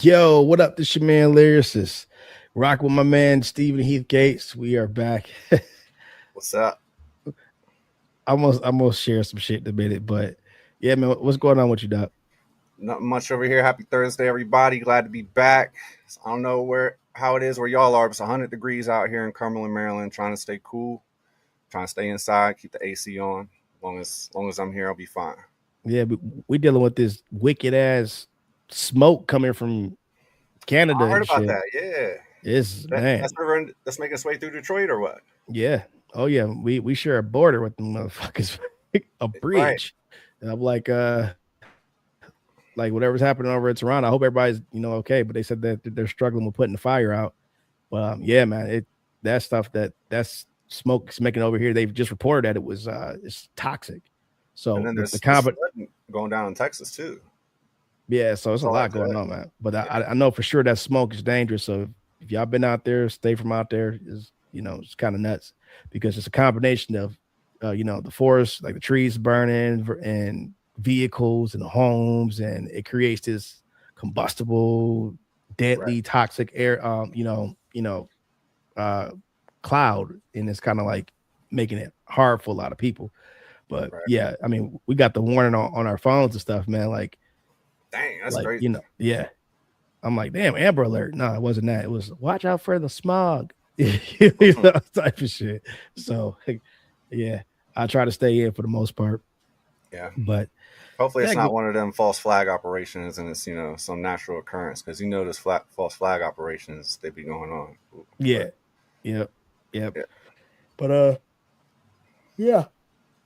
Yo, what up? This your man Lyricist. Rock with my man Stephen Heath Gates. We are back. What's up? I'm gonna share some shit in a minute, but yeah, man, what's going on with you, Doc? Nothing much over here. Happy Thursday, everybody. Glad to be back. I don't know how it is where y'all are, but it's 100 degrees out here in Cumberland, Maryland. Trying to stay cool, trying to stay inside, keep the AC on. As long as I'm here, I'll be fine. Yeah, we dealing with this wicked ass smoke coming from Canada I heard and about shit. that. Yeah, It's man, that's making its way through Detroit or what? yeah. Oh yeah, we share a border with them motherfuckers, a Right. bridge. And I'm like whatever's happening over in Toronto. I hope everybody's okay, but they said that they're struggling with putting the fire out. But yeah, man, that stuff that's smoke is making over here. They've just reported that it was it's toxic. And So then the there's combat, flooding going down in Texas too. yeah. So it's That's a all I lot going said. on, man. But I know for sure that smoke is dangerous. So if y'all been out there, stay from out there. Is it's kind of nuts because it's a combination of the forest, like the trees burning and vehicles and homes, and it creates this combustible, Right. deadly, toxic air. Uh, cloud, and it's kind of like making it hard for a lot of people. But Right. yeah, I mean, we got the warning on our phones and stuff, man. Dang, that's Like crazy. yeah. I'm like, damn, Amber Alert. No, it wasn't that. It was watch out for the smog, type of shit. So yeah, I try to stay in for the most part, Yeah. but Hopefully, it's yeah, not one of them false flag operations, and it's some natural occurrence because this false flag operations they be going on. yeah, But yep, yep. yeah, But yeah,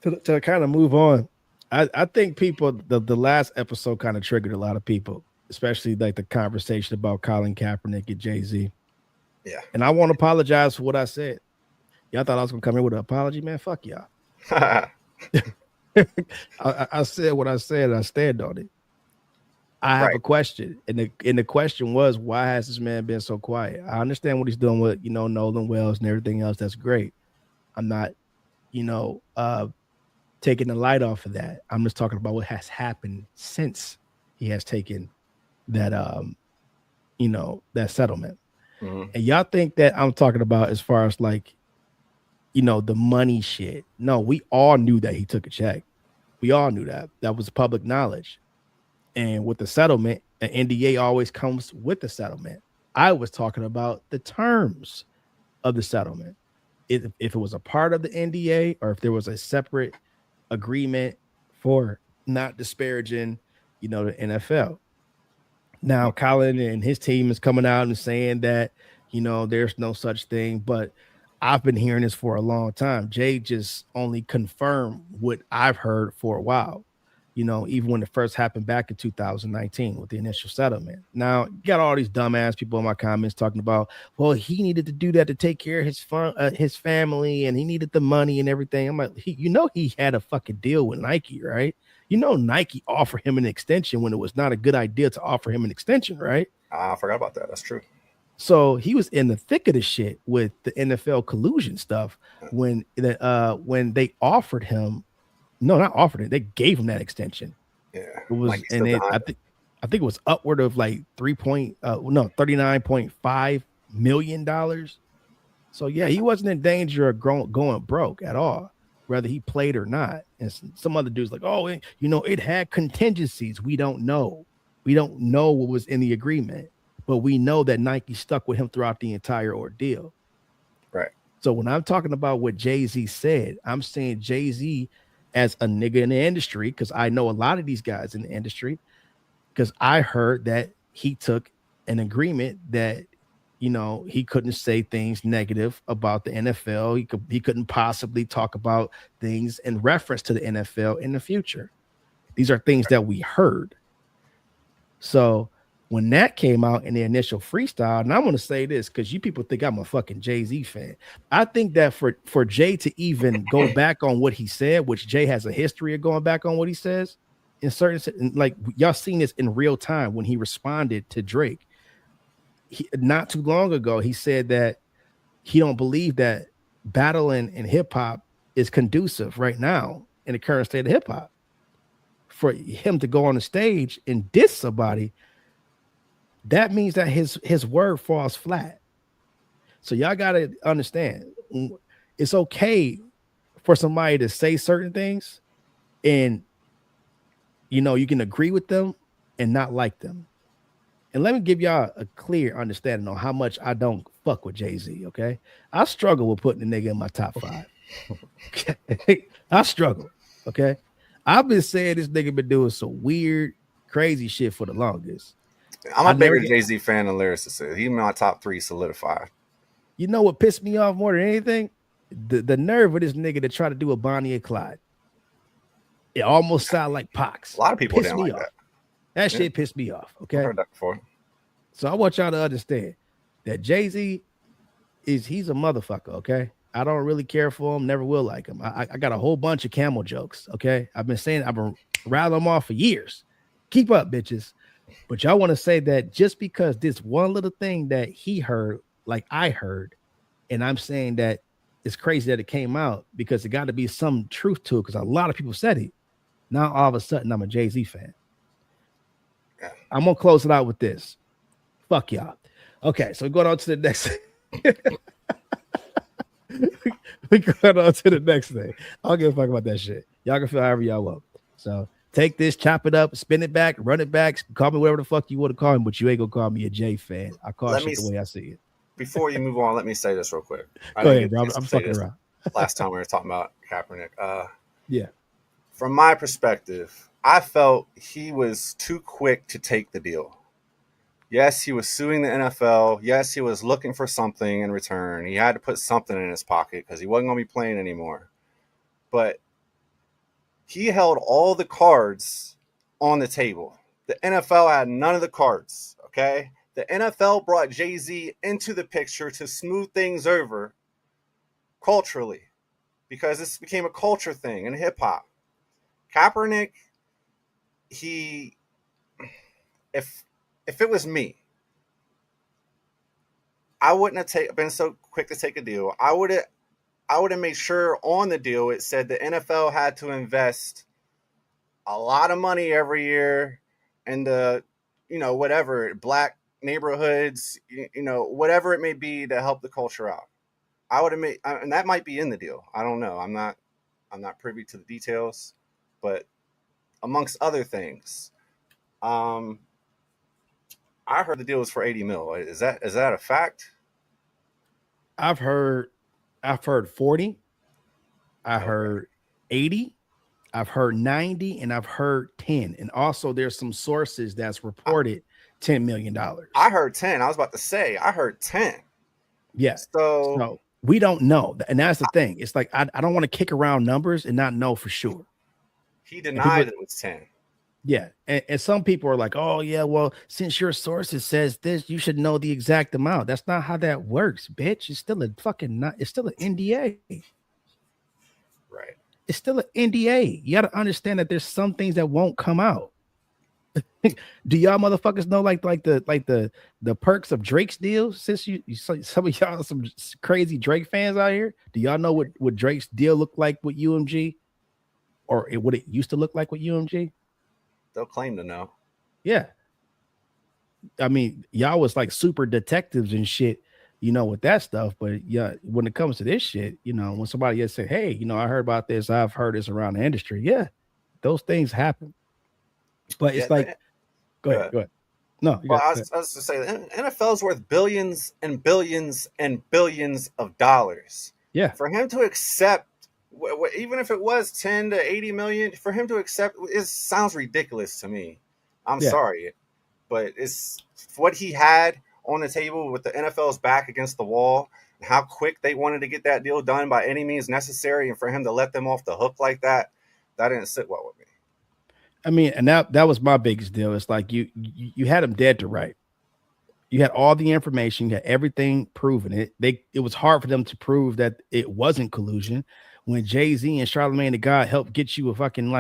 to kind of move on, I think people the last episode kind of triggered a lot of people, especially like the conversation about Colin Kaepernick and Jay-Z. yeah, And I want to apologize for what I said. Y'all thought I was gonna come here with an apology, man. Fuck y'all. I said what I said, and I stand on it. I have right, a question, and the question was, why has this man been so quiet? I understand what he's doing with Nolan Wells and everything else. That's great. I'm not, you know, uh, taking the light off of that. I'm just talking about what has happened since he has taken that that settlement. hmm And y'all think that I'm talking about as far as like, the money shit. No, we all knew that he took a check. We all knew that. That was public knowledge. And with the settlement, an NDA always comes with the settlement. I was talking about the terms of the settlement. If it was a part of the NDA or if there was a separate agreement for not disparaging, the NFL. Now, Colin and his team is coming out and saying that, there's no such thing, but I've been hearing this for a long time. Jay just only confirmed what I've heard for a while, even when it first happened back in 2019 with the initial settlement. Now, you got all these dumbass people in my comments talking about, well, he needed to do that to take care of his family, and he needed the money and everything. I'm like, he had a fucking deal with Nike, right? Nike offered him an extension when it was not a good idea to offer him an extension, right? I forgot about that. That's true. So he was in the thick of the shit with the NFL collusion stuff when they offered him, no, not offered it, they gave him that extension. Yeah, It was, Mikey's and still behind I think it was upward of like $39.5 million. So yeah, he wasn't in danger of going broke at all, whether he played or not. And some other dudes like, oh, it had contingencies. We don't know. We don't know what was in the agreement, but we know that Nike stuck with him throughout the entire ordeal. Right. So when I'm talking about what Jay-Z said, I'm saying Jay-Z as a nigga in the industry, because I know a lot of these guys in the industry, because I heard that he took an agreement that he couldn't say things negative about the NFL. He couldn't possibly talk about things in reference to the NFL in the future. These are things that we heard. So when that came out in the initial freestyle, and I'm going to say this because you people think I'm a fucking Jay-Z fan. I think that for Jay to even go back on what he said, which Jay has a history of going back on what he says in certain, like y'all seen this in real time when he responded to Drake. Not too long ago, he said that he don't believe that battling in hip hop is conducive right now in the current state of hip hop. For him to go on the stage and diss somebody, that means that his word falls flat. So y'all gotta understand, it's okay for somebody to say certain things, and you can agree with them and not like them. And let me give y'all a clear understanding on how much I don't fuck with Jay-Z. Okay, I struggle with putting the nigga in my top five. I struggle. Okay, I've been saying this nigga been doing some weird, crazy shit for the longest. I'm I a never bigger get. Jay-Z fan than Lyricist. He's my top 3 solidified. You know what pissed me off more than anything? The nerve of this nigga to try to do a Bonnie and Clyde. It almost sounded like Pox. A lot of people Pissed didn't me like off. that. That Yeah, shit pissed me off. I've Okay. heard that before. So I want y'all to understand that Jay-Z he's a motherfucker. Okay. I don't really care for him, never will like him. I got a whole bunch of camel jokes. Okay. I've been rattling them off for years. Keep up, bitches. But y'all want to say that just because this one little thing that he heard, like I heard, and I'm saying that it's crazy that it came out because it got to be some truth to it because a lot of people said it. Now all of a sudden I'm a Jay-Z fan. Yeah. I'm gonna close it out with this. Fuck y'all. Okay, so we're going on to the next. We going on to the next thing. I don't give a fuck about that shit. Y'all can feel however y'all want. So take this, chop it up, spin it back, run it back, call me whatever the fuck you want to call me, but you ain't gonna call me a J fan. I call Let shit me the way I see it. Before you move on, let me say this real quick. I Go didn't ahead, get a bro. chance I'm to say fucking this around. last time we were talking about Kaepernick. Yeah. From my perspective, I felt he was too quick to take the deal. Yes, he was suing the NFL. Yes, he was looking for something in return. He had to put something in his pocket because he wasn't going to be playing anymore. But he held all the cards on the table. The NFL had none of the cards, okay? The NFL brought Jay-Z into the picture to smooth things over culturally because this became a culture thing in hip-hop. Kaepernick, he, if it was me, I wouldn't have been so quick to take a deal. I would have made sure on the deal it said the NFL had to invest a lot of money every year in the, whatever, black neighborhoods, whatever it may be to help the culture out. I would have made, and that might be in the deal. I don't know. I'm not privy to the details, but amongst other things, I heard the deal was for 80 mil. Is that a fact? I've heard 40, I Okay. heard 80, I've heard 90, and I've heard 10. And also there's some sources that's reported $10 million. I heard 10. I was about to say, I heard 10. Yeah. So So we don't know. And that's the thing. It's like I don't want to kick around numbers and not know for sure. he And people, denied it was 10. yeah. And some people are like, oh, yeah, well, since your sources says this, you should know the exact amount. That's not how that works, bitch. It's still a fucking not, it's still an NDA. Right. It's still an NDA. You got to understand that there's some things that won't come out. Do y'all motherfuckers know the perks of Drake's deal? Since some of y'all some crazy Drake fans out here, do y'all know what Drake's deal looked like with UMG, or what it used to look like with UMG? They'll claim to know. Yeah, I mean y'all was like super detectives and shit, with that stuff. But yeah, when it comes to this shit, when somebody else say, "Hey, I heard about this. I've heard this around the industry." Yeah, those things happen. But Yeah. it's like, go ahead, Good. go ahead. No, you Well, got I was to say the NFL is worth billions and billions and billions of dollars. yeah, For him to accept, even if it was 10 to 80 million, for him to accept, it sounds ridiculous to me. I'm yeah. sorry, but it's what he had on the table with the NFL's back against the wall, and how quick they wanted to get that deal done by any means necessary, and for him to let them off the hook like that didn't sit well with me. I mean, and that was my biggest deal. It's like you had them dead to right. You had all the information, you had everything proven. It was hard for them to prove that it wasn't collusion when Jay-Z and Charlamagne the God helped get you a fucking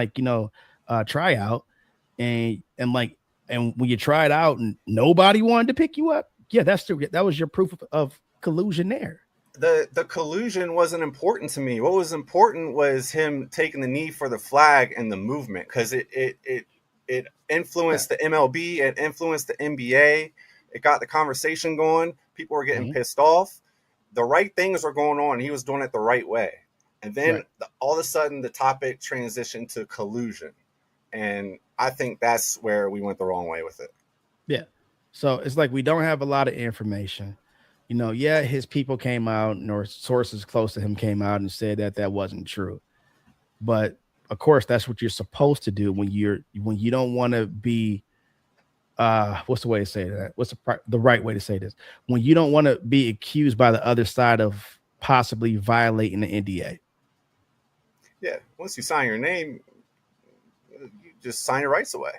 tryout, and when you tried out and nobody wanted to pick you up. Yeah, that was your proof of collusion there. The collusion wasn't important to me. What was important was him taking the knee for the flag and the movement, because it Yeah. influenced the MLB, it influenced the NBA. It got the conversation going. People were getting Mhm. pissed off. The right things were going on. He was doing it the right way. And then Right. all of a sudden, the topic transitioned to collusion. And I think that's where we went the wrong way with it. Yeah. So it's like we don't have a lot of information. Yeah, his people came out, or sources close to him came out and said that that wasn't true. But of course, that's what you're supposed to do when you don't want to be what's the way to say that? What's the right way to say this? When you don't want to be accused by the other side of possibly violating the NDA. Yeah. Once you sign your name, you just sign your rights away.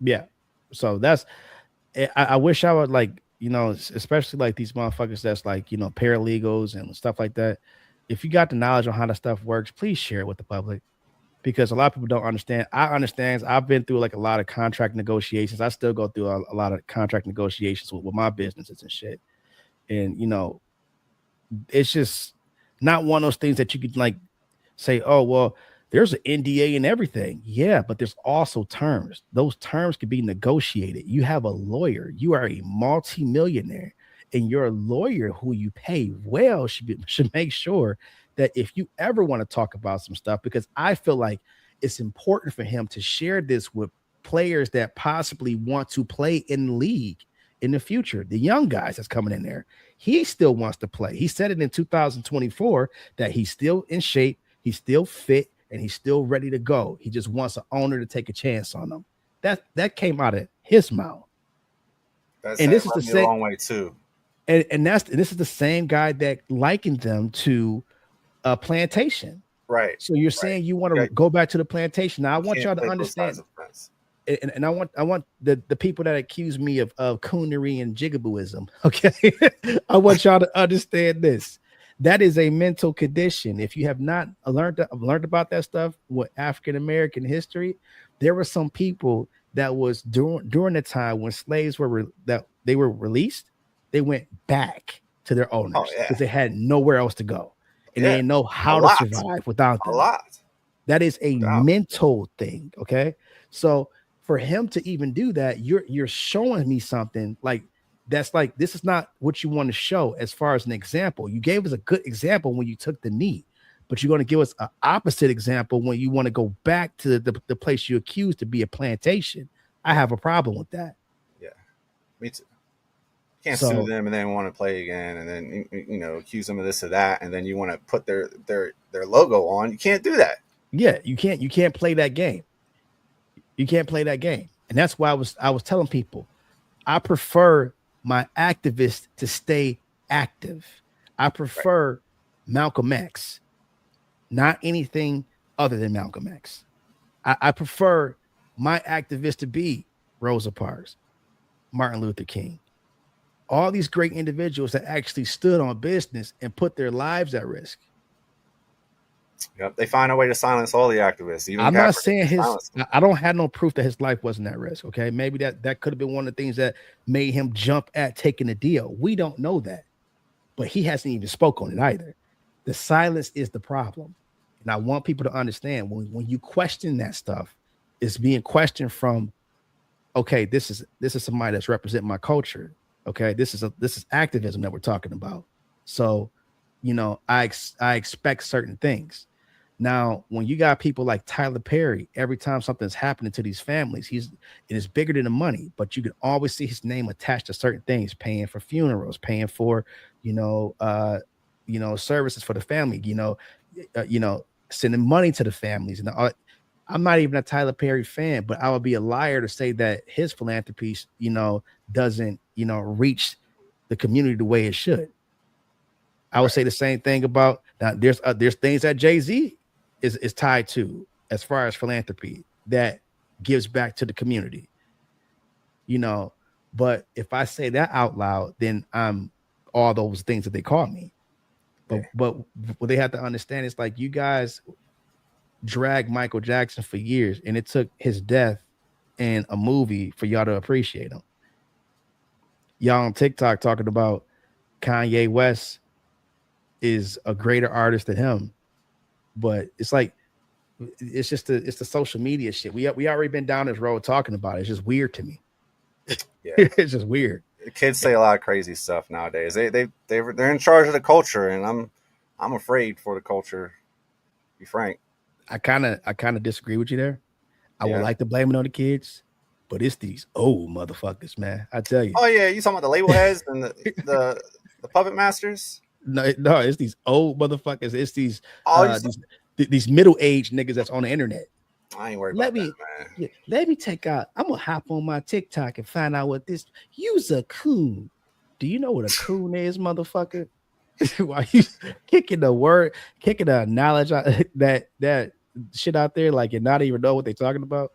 Yeah. So that's I wish I would like, especially like these motherfuckers that's like, paralegals and stuff like that. If you got the knowledge on how that stuff works, please share it with the public because a lot of people don't understand. I understand. I've been through like a lot of contract negotiations. I still go through a lot of contract negotiations with my businesses and shit. And, it's just not one of those things that you could like say, oh, well, there's an NDA and everything. Yeah, but there's also terms. Those terms can be negotiated. You have a lawyer. You are a multimillionaire, and your lawyer, who you pay well, should make sure that if you ever want to talk about some stuff, because I feel like it's important for him to share this with players that possibly want to play in the league in the future. The young guys that's coming in there, he still wants to play. He said it in 2024 that he's still in shape, he's still fit, and he's still ready to go. He just wants an owner to take a chance on him. That came out of his mouth. And this is the same wrong way too. And this is the same guy that likened them to a plantation. Right. So you're saying you want to go back to the plantation. Now I want y'all to understand. And I want the people that accuse me of coonery and jigabooism. Okay. I want y'all to understand this. That is a mental condition. If you have not learned about that stuff with African American history, there were some people that was during the time when slaves were released, they went back to their owners because they had nowhere else to go, and they didn't know how to survive without them. A lot. That is a mental thing. Okay, so for him to even do that, you're showing me something like. That's like, this is not what you want to show as far as an example. You gave us a good example when you took the knee, but you're going to give us an opposite example when you want to go back to the place you accused to be a plantation. I have a problem with that. Yeah, me too. You can't sue them and then want to play again and then, accuse them of this or that. And then you want to put their logo on. You can't do that. Yeah, you can't play that game. You can't play that game. And that's why I was telling people, I prefer my activists to stay active. I prefer Malcolm X, not anything other than Malcolm X. I prefer my activists to be Rosa Parks, Martin Luther King, all these great individuals that actually stood on business and put their lives at risk. Yep, they find a way to silence all the activists. Even I'm not saying I don't have no proof that his life wasn't at risk. Okay, maybe that could have been one of the things that made him jump at taking the deal. We don't know that, but he hasn't even spoke on it either. The silence is the problem, and I want people to understand when you question that stuff, it's being questioned from, okay, this is somebody that's representing my culture. Okay, this is activism that we're talking about. So, I expect certain things. Now, when you got people like Tyler Perry, every time something's happening to these families, it is bigger than the money, but you can always see his name attached to certain things, paying for funerals, paying for, services for the family, sending money to the families. And I'm not even a Tyler Perry fan, but I would be a liar to say that his philanthropy, doesn't, reach the community the way it should. I would say the same thing about now. There's things that Jay-Z is tied to as far as philanthropy that gives back to the community, but if I say that out loud, then I'm all those things that they call me. But what they have to understand is like, you guys drag Michael Jackson for years, and it took his death and a movie for y'all to appreciate him. Y'all on TikTok talking about Kanye West is a greater artist than him, but it's like, it's the social media shit. We already been down this road talking about it. It's just weird to me. Yeah. It's just weird. The kids say a lot of crazy stuff nowadays. They're in charge of the culture, and I'm afraid for the culture. To be frank. I kind of disagree with you there. I would Yeah. like to blame it on the kids, but it's these old motherfuckers, man. I tell you. Oh yeah, you talking about the label heads and the puppet masters? No, it's these old motherfuckers. It's these Oh, these middle-aged niggas that's on the internet. I ain't worried about that, man. Let me take out. I'm gonna hop on my TikTok and find out what this. Use a coon. Do you know what a coon is, motherfucker? Why you kicking the knowledge that shit out there like you not even know what they're talking about?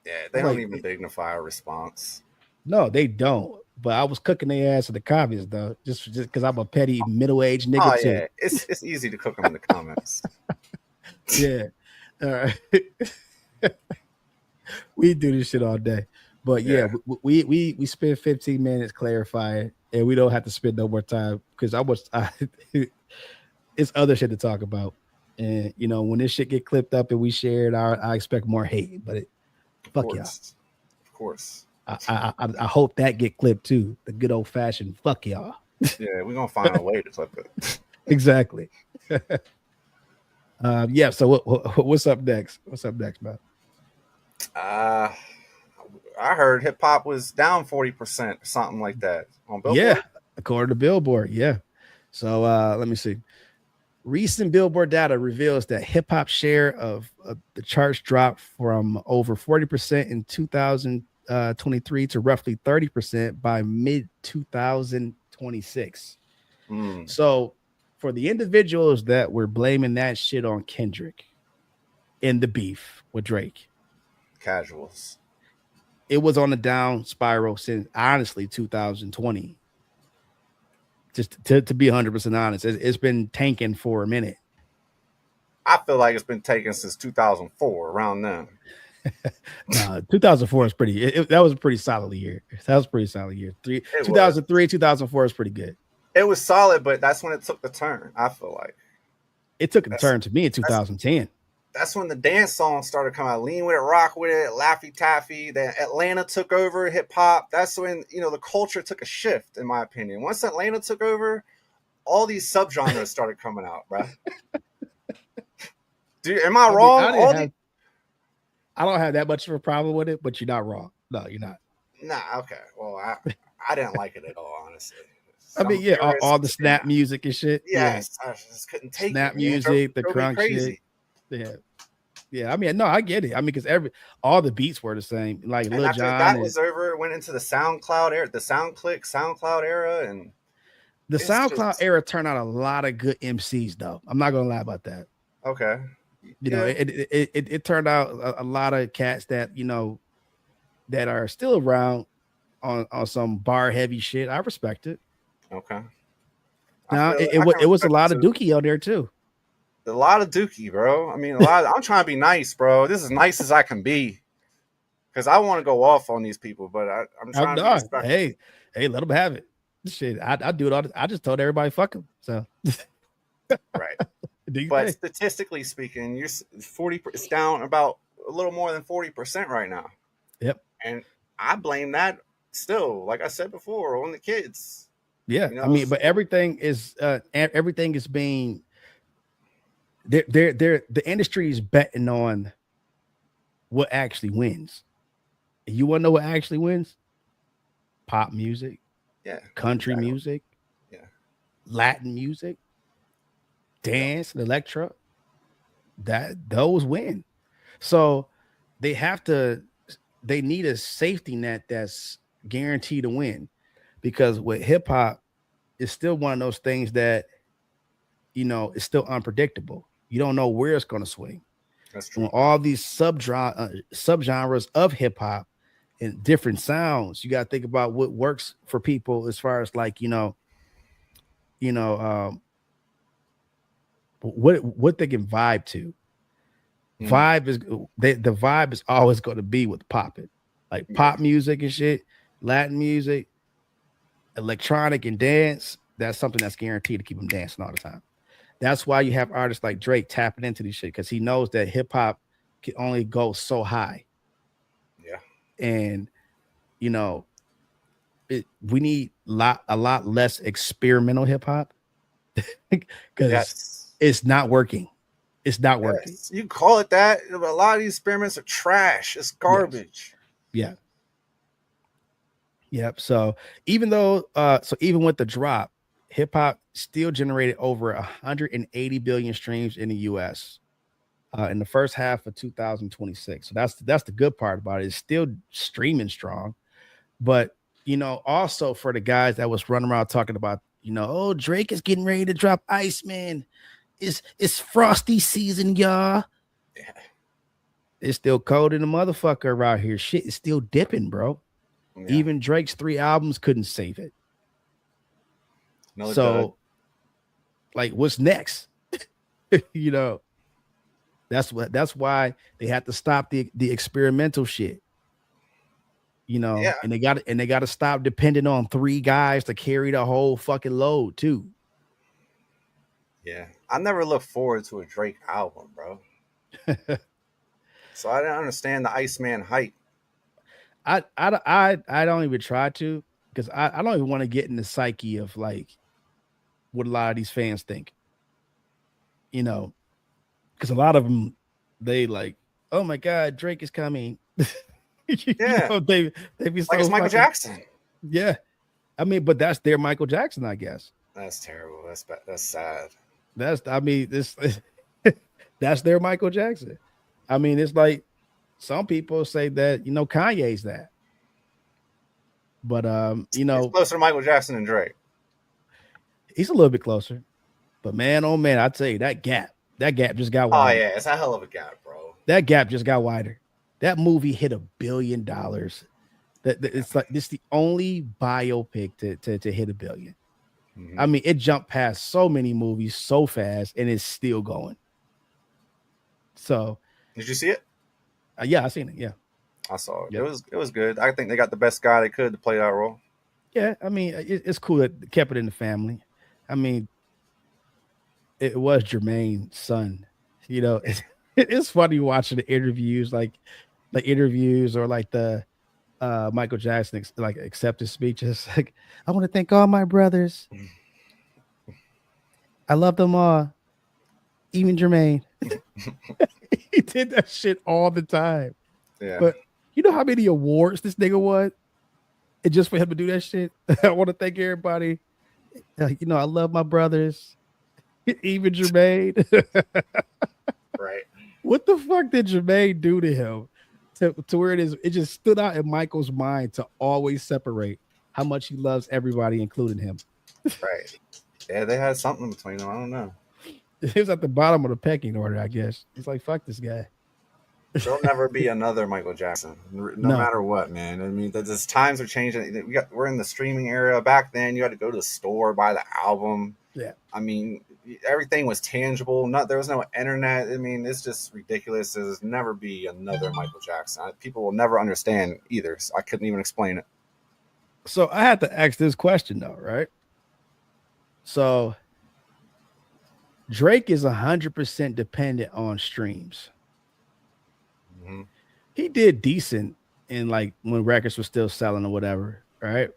Yeah, they don't even dignify a response. No, they don't. But I was cooking their ass in the comments though, just because I'm a petty middle-aged nigga too. Yeah, it's easy to cook them in the comments. Yeah, all right. We do this shit all day, but yeah, we spend 15 minutes clarifying, and we don't have to spend no more time because it's other shit to talk about. And you know, when this shit get clipped up and we share it, I expect more hate. But fuck y'all. Of course. I hope that get clipped too. The good old fashioned fuck y'all. Yeah, we're gonna find a way to clip it. Exactly. Yeah. So what's up next? What's up next, man? I heard hip hop was down 40%, something like that on Billboard. Yeah, according to Billboard. Yeah. So let me see. Recent Billboard data reveals that hip hop share of the charts dropped from over 40% in 2023 to roughly 30% by mid 2026. So for the individuals that were blaming that shit on Kendrick in the beef with Drake, casuals, it was on a down spiral since honestly 2020. Just to be 100% honest, it's been tanking for a minute. I feel like it's been taking since 2004, around then. 2004 is pretty. That was a pretty solid year. 2003, 2004 is pretty good. It was solid, but that's when it took the turn. I feel like it took a turn to me in 2010. That's when the dance songs started coming out. Lean with it, rock with it, Laffy Taffy. Then Atlanta took over hip hop. That's when, you know, the culture took a shift, in my opinion. Once Atlanta took over, all these subgenres started coming out, bro. Dude, am I wrong? I don't have that much of a problem with it, but you're not wrong. No, you're not. Nah, okay. Well, I didn't like it at all, honestly. I mean, yeah, all the snap music and shit. Yes, yeah. I just couldn't take snap music, the crunk shit. Yeah. I mean, no, I get it. I mean, because all the beats were the same. Like Lil Jon. That was over. Went into the SoundCloud era, the SoundCloud era, and the SoundCloud era turned out a lot of good MCs, though. I'm not gonna lie about that. Okay. You know, it turned out a lot of cats that, you know, that are still around on some bar heavy shit. I respect it. Okay. Now it was a lot of Dookie out there too. A lot of Dookie, bro. I mean, I'm trying to be nice, bro. This is nice as I can be, because I want to go off on these people, but I'm trying to be respectful. Hey, let them have it. Shit, I do it all. I just told everybody fuck them. So right. But statistically speaking, you're 40. It's down about a little more than 40% right now. Yep. And I blame that still, like I said before, on the kids. Yeah, you know? I mean, but everything is being the industry is betting on what actually wins. You want to know what actually wins? Pop music, country music, Latin music, dance, and electro. Those win. So they need a safety net that's guaranteed to win. Because with hip hop, it's still one of those things that, you know, it's still unpredictable. You don't know where it's going to swing. That's true. When all these subgenres of hip hop and different sounds, you got to think about what works for people as far as like, what they can vibe to. The vibe is always going to be with popping, like pop music and shit, Latin music, electronic and dance. That's something that's guaranteed to keep them dancing all the time. That's why you have artists like Drake tapping into this shit, because he knows that hip hop can only go so high. Yeah. And, you know, we need a lot less experimental hip hop because Yes. it's not working. It's not working. Yes. You call it that. A lot of these experiments are trash. It's garbage. Yes. Yeah. Yep. So even with the drop, hip hop still generated over 180 billion streams in the US in the first half of 2026. So that's the good part about it. It's still streaming strong. But also for the guys that was running around talking about, oh, Drake is getting ready to drop Iceman. It's frosty season, y'all. Yeah. It's still cold in the motherfucker around here. Shit is still dipping, bro. Yeah. Even Drake's 3 albums couldn't save it. No, so, like, what's next? That's why they had to stop the experimental shit. And they got to stop depending on 3 guys to carry the whole fucking load too. Yeah, I never look forward to a Drake album, bro. So I didn't understand the Iceman hype. I don't even try to, because I don't even want to get in the psyche of like what a lot of these fans think. Because a lot of them, they like, oh my God, Drake is coming. Yeah, they be so like it's Michael Jackson. Yeah, I mean, but that's their Michael Jackson, I guess. That's terrible. That's sad. That's their Michael Jackson. I mean, it's like some people say that Kanye's that, but he's closer to Michael Jackson than Drake. He's a little bit closer, but man, oh man, I tell you that gap just got wider. Oh yeah, it's a hell of a gap, bro. That gap just got wider. That movie hit $1 billion. It's like this the only biopic to hit $1 billion. Mm-hmm. I mean, it jumped past so many movies so fast, and it's still going. So, did you see it? Yeah, I seen it. Yeah, I saw it. Yep. It was good. I think they got the best guy they could to play that role. Yeah, I mean, it's cool that they kept it in the family. I mean, it was Jermaine's son. It's funny watching the interviews, like interviews or like the Michael Jackson like acceptance speeches. Like, I want to thank all my brothers. I love them all, even Jermaine. He did that shit all the time. Yeah. But you know how many awards this nigga won? And just for him to do that shit, I want to thank everybody. I love my brothers, even Jermaine. Right. What the fuck did Jermaine do to him to where it just stood out in Michael's mind to always separate how much he loves everybody, including him? Right. Yeah, they had something between them. I don't know. He was at the bottom of the pecking order, I guess. He's like, fuck this guy. There'll never be another Michael Jackson, no matter what, man. I mean, the times are changing. We're in the streaming era. Back then, you had to go to the store, buy the album. Yeah. I mean, everything was tangible. There was no internet. I mean, it's just ridiculous. There's never be another Michael Jackson. People will never understand either. So I couldn't even explain it. So I had to ask this question though, right? So Drake is 100% dependent on streams. Mm-hmm. He did decent in like when records were still selling or whatever, right?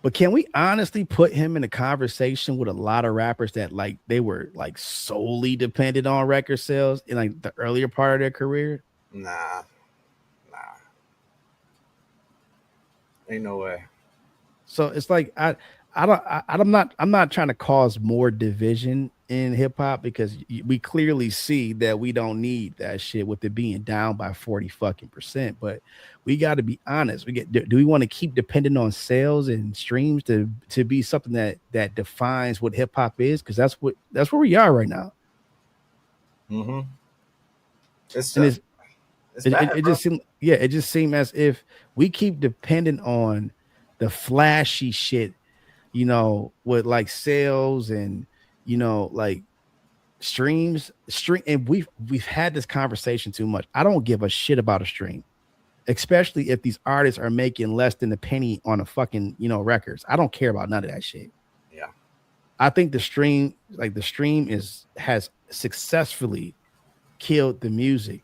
But can we honestly put him in a conversation with a lot of rappers that like they were like solely dependent on record sales in like the earlier part of their career? Nah. Ain't no way. So it's like I'm not trying to cause more division in hip hop, because we clearly see that we don't need that shit with it being down by 40%. But we got to be honest. Do we want to keep depending on sales and streams to be something that defines what hip hop is? Because that's where we are right now. Mm-hmm. It just seemed as if we keep depending on the flashy shit, with like sales and like streams, and we've had this conversation too much. I don't give a shit about a stream, especially if these artists are making less than a penny on a fucking records. I don't care about none of that shit. Yeah, I think the stream has successfully killed the music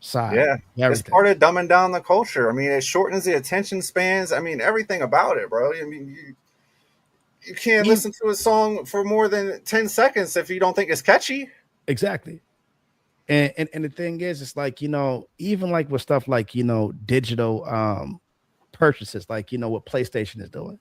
side, Yeah, it's everything. part of dumbing down the culture. I mean, it shortens the attention spans. I mean, everything about it, bro. I mean, you can't Even, listen to a song for more than 10 seconds if you don't think it's catchy. exactly. And the thing is, it's like, even like with stuff like, digital purchases, like, what PlayStation is doing,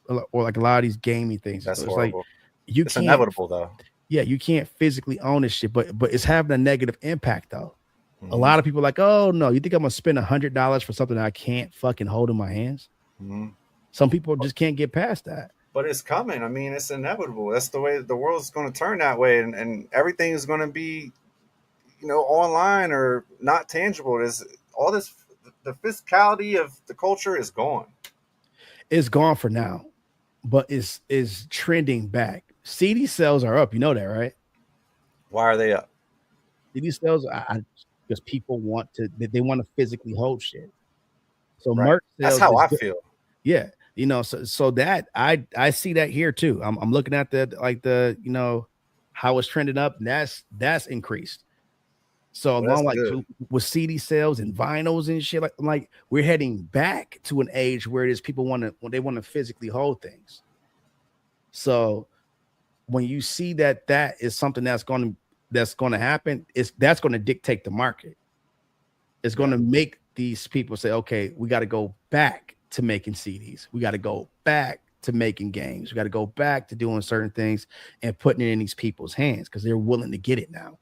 or like a lot of these gaming things. That's It's like horrible. you It's can't, inevitable, though. yeah, you can't physically own this shit, but it's having a negative impact though. A Hmm. lot of people are like, oh no, you think I'm gonna spend $100 for something that I can't fucking hold in my hands? Hmm. Some people just can't get past that. But it's coming. I mean, it's inevitable. That's the way the world's going to turn that way, and everything is going to be, online or not tangible. There's all this. The physicality of the culture is gone. It's gone for now, but is trending back. CD sales are up, you know that, right? Why are they up? CD sales, because people want to, they want to physically hold shit. So Right. merch That's sales how is I good. feel. Yeah, so that I see that here too. I'm looking at the how it's trending up, and that's increased. So Well, that's along like good. with CD sales and vinyls and shit, like we're heading back to an age where it is people they want to physically hold things. So when you see that is something that's going to happen, that's going to dictate the market. It's going Yeah. to make these people say, okay, we got to go back to making CDs. We got to go back to making games. We got to go back to doing certain things and putting it in these people's hands because they're willing to get it now.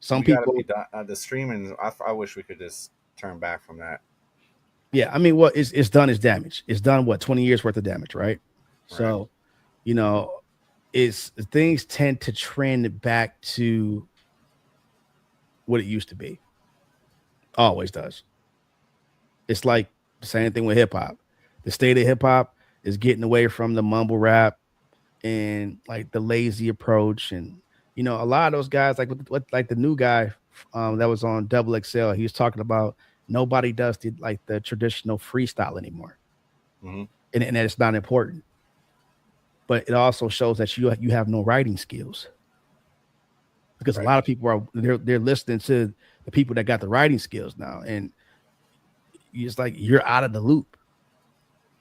Some We got to be people, done. The streaming. I wish we could just turn back from that. yeah, I mean, what it's done is damage. It's done what 20 years worth of damage, right? Right. So, you know, it's things tend to trend back to what it used to be. Always does. It's like the same thing with hip hop. The state of hip hop is getting away from the mumble rap and like the lazy approach, and a lot of those guys, like like the new guy that was on Double XL, he was talking about nobody does the traditional freestyle anymore, Hmm. and that it's not important. But it also shows that you have no writing skills because a Right. lot of people they're listening to the people that got the writing skills now, and it's like you're out of the loop.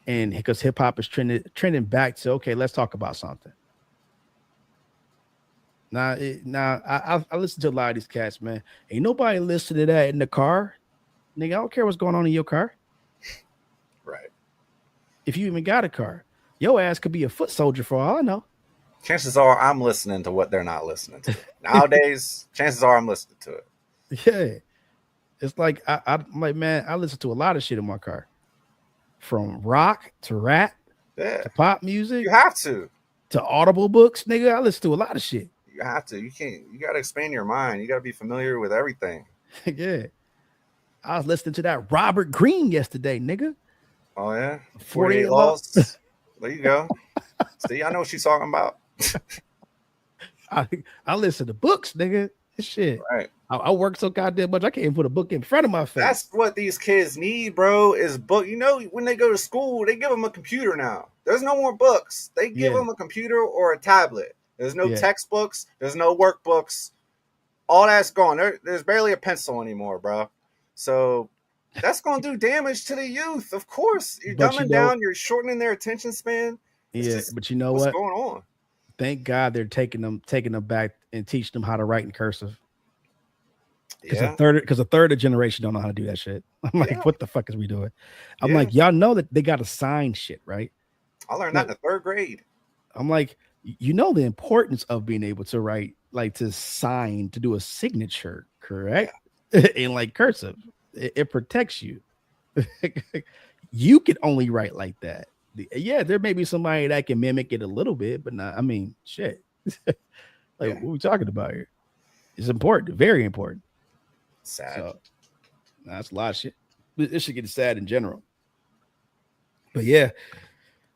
And because hip hop is trending back to, okay, let's talk about something. Now I listen to a lot of these cats, man. Ain't nobody listen to that in the car, nigga. I don't care what's going on in your car. Right. If you even got a car, your ass could be a foot soldier for all I know. Chances are I'm listening to what they're not listening to. Nowadays, chances are I'm listening to it. Yeah, it's like I'm like, man, I listen to a lot of shit in my car, from rock to rap Yeah. to pop You music have to. to audible books, nigga. I listen to a lot of shit. You have to. You can't. You got to expand your mind. You got to be familiar with everything. Yeah, I was listening to that Robert Greene yesterday, nigga. Oh yeah. 48 48 law. laws. There you go. See, I know what she's talking about. I, I listen to books, nigga. Shit. Right. I work so goddamn much, I can't even put a book in front of my That's face. what these kids need, bro. Is book. When they go to school, they give them a computer now. There's no more books. They give Yeah, them a computer or a tablet. There's no yeah. textbooks. There's no workbooks. All that's gone. There's barely a pencil anymore, bro. So that's going to do damage to the youth. Of course, you're But dumbing down. You're shortening their attention span. It's yeah, just but you know what's what? going on. Thank God they're taking them back and teaching them how to write in cursive. Because Yeah, a third of generation don't know how to do that shit. I'm like, yeah, what the fuck is we doing? I'm yeah. like, y'all know that they got to sign shit, right? I learned that Like, in the third grade. I'm like, you know the importance of being able to write, like to sign, to do a signature, Yeah, correct? In like cursive, it protects you. You can only write like that. Yeah, there may be somebody that can mimic it a little bit, but not. I mean, shit. Like, yeah. what are we talking about here? It's important, very important. Sad. So that's a lot of shit. This should get sad in general. But yeah,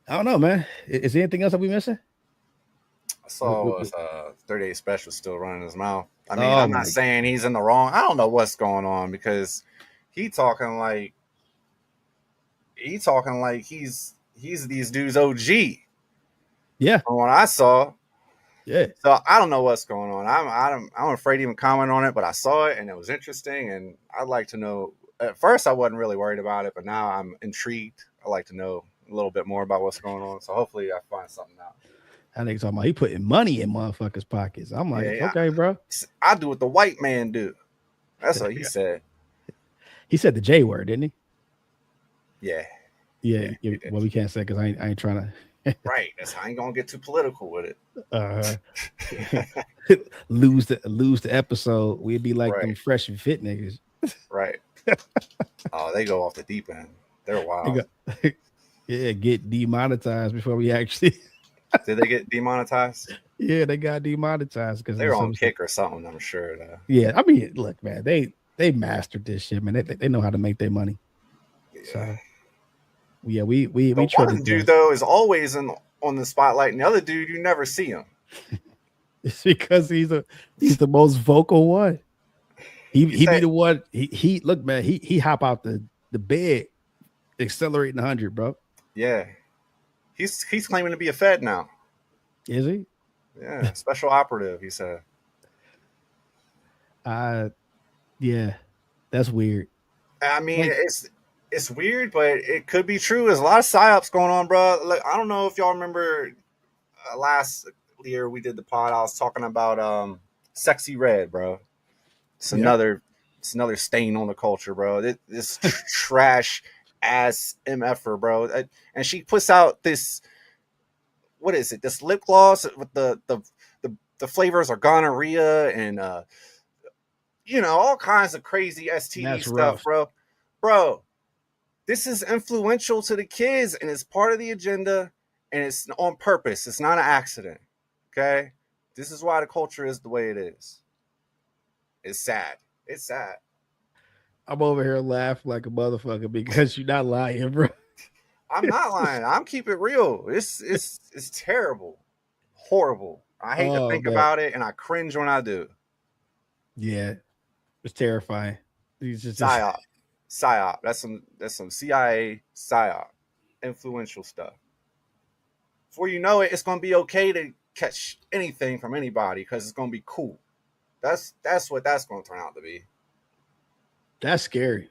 I don't know, man. Is there anything else that we missing? I saw his 38 special still running his mouth. I mean, Oh I'm not my, saying he's in the wrong. I don't know what's going on because he talking like he's these dudes OG yeah, from what I saw. Yeah. So I don't know what's going on. I'm afraid to even comment on it, but I saw it and it was interesting, and I'd like to know. At first, I wasn't really worried about it, but now I'm intrigued. I'd like to know a little bit more about what's going on. So hopefully, I find something out. I think talking about he putting money in motherfuckers' pockets. I'm like, Yeah, okay, bro. I do what the white man do. That's what he said. He said the J word, didn't he? Yeah. Yeah. Well, we can't say because I ain't trying to. Right. That's I ain't gonna get too political with it. lose the episode. We'd be like them fresh and fit niggas. Right. Oh, they go off the deep end. They're wild. Get demonetized before we actually. Did they get demonetized? Yeah, they got demonetized because they were on Kick or something. I'm sure. Yeah, I mean, look, man, they mastered this shit, man. They know how to make their money. Yeah. So, yeah, we one dude though is always on the spotlight, and the other dude you never see him. It's because he's the most vocal one. He be the one. He look, man. He hop out the bed, accelerating 100, bro. Yeah, he's claiming to be a Fed now. Is he? Yeah, special operative. He said. Yeah, that's weird. I mean, it's weird, but it could be true. There's a lot of psyops going on, bro. Look, I don't know if y'all remember last year we did the pod. I was talking about Sexy Red, bro. It's another stain on the culture, bro. This trash ass MFer, bro. And she puts out this, what is it? This lip gloss with the flavors are gonorrhea and all kinds of crazy STD stuff, rough. Bro. This is influential to the kids, and it's part of the agenda, and it's on purpose. It's not an accident. Okay? This is why the culture is the way it is. It's sad. It's sad. I'm over here laughing like a motherfucker because you're not lying, bro. I'm not lying. I'm keeping it real. It's terrible. Horrible. I hate to think about it, and I cringe when I do. Yeah. It's terrifying. PSYOP. That's some CIA PSYOP. Influential stuff. Before you know it, it's gonna be okay to catch anything from anybody because it's gonna be cool. That's what that's gonna turn out to be. That's scary.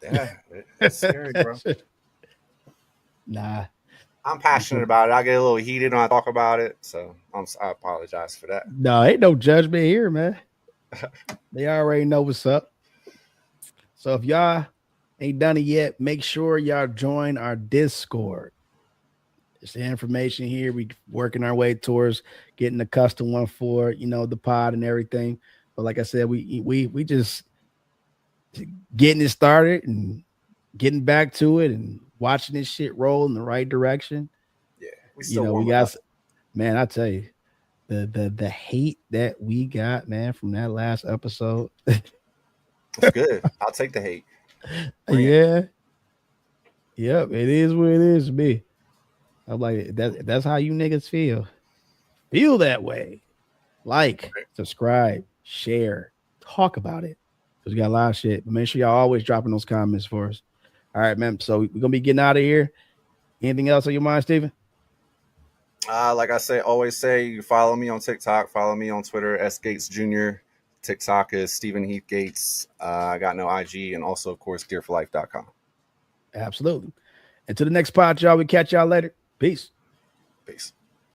Yeah, it's scary, bro. Nah. I'm passionate about it. I get a little heated when I talk about it, so I apologize for that. No, ain't no judgment here, man. They already know what's up. So if y'all ain't done it yet, make sure y'all join our Discord. It's the information here. We working our way towards getting a custom one for the pod and everything. But like I said, we just getting it started and getting back to it and watching this shit roll in the right direction. Yeah, we got, man. I tell you, the hate that we got, man, from that last episode. It's good. I'll take the hate. Yeah. Yep, it is what it is to be. I'm like, that's how you niggas feel. Feel that way. Like, subscribe, share, talk about it. Because we got a lot of shit. But make sure y'all always dropping those comments for us. All right, man. So we're gonna be getting out of here. Anything else on your mind, Steven? Like I always say, you follow me on TikTok, follow me on Twitter, S Gates Jr. TikTok is Stephen Heath Gates. I got no IG, and also, of course, gearforlife.com. Absolutely. Until the next pod, y'all. We catch y'all later. Peace. Peace.